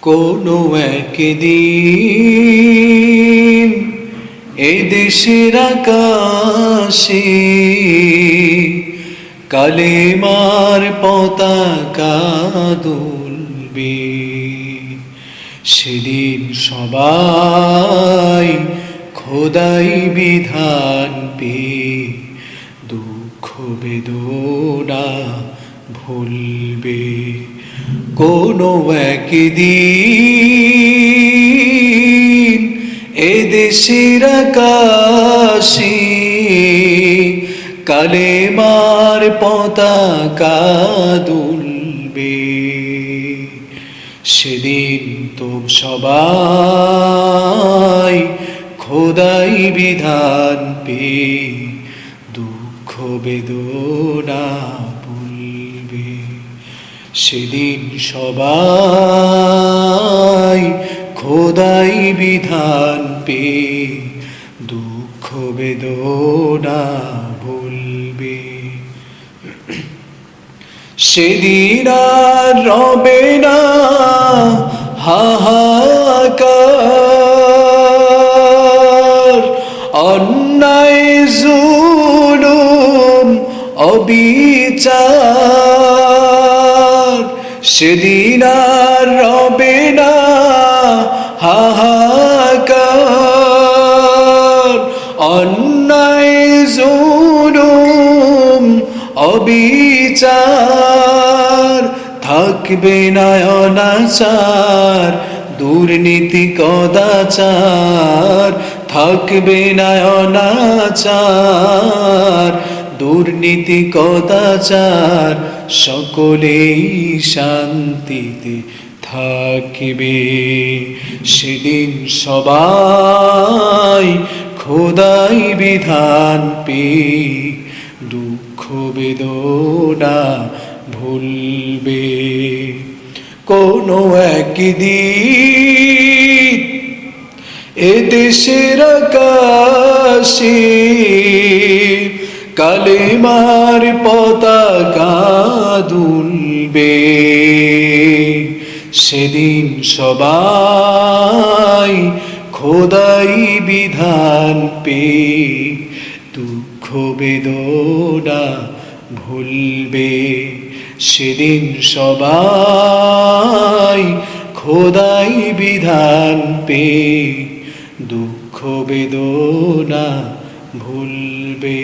কোনো একদিন এই দেশের আকাশে কালেমার পতাকা দুলবে। সেদিন সবাই খোদাই বিধান পেয়ে দুঃখ বেদনা ভুলবে। কোনো একদিন এদেশের আকাশে কালেমার পতাকা দুলবে। সেদিন তো সবাই খোদাই বিধান পেয়ে দুঃখ বেদনা ভুলবে। সেদিন সবাই খোদাই বিধান পেয়ে দুঃখ বেদনা ভুলবে। সেদিন আর রবে না হাহাকার, অন্যায় জুলুম অবিচার। সেদিন আর রবে না হাহাকার, অন্যায় জুলুম অবিচার। থাকবে না অনাচার, দুর্নীতি কদাচার। থাকবে না অনাচার, দুর্নীতি কদাচার। সকলেই শান্তিতে থাকবে। সেদিন সবাই খোদাই বিধান পেয়ে দুঃখ বেদনা ভুলবে। কোনো একদিন এদেশের আকাশে কালেমার পতাকা দুলবে। সেদিন সবাই খোদাই বিধান পেয়ে দুঃখ বেদনা ভুলবে। সেদিন সবাই খোদাই বিধান পেয়ে দুঃখ বেদনা ভুলবে।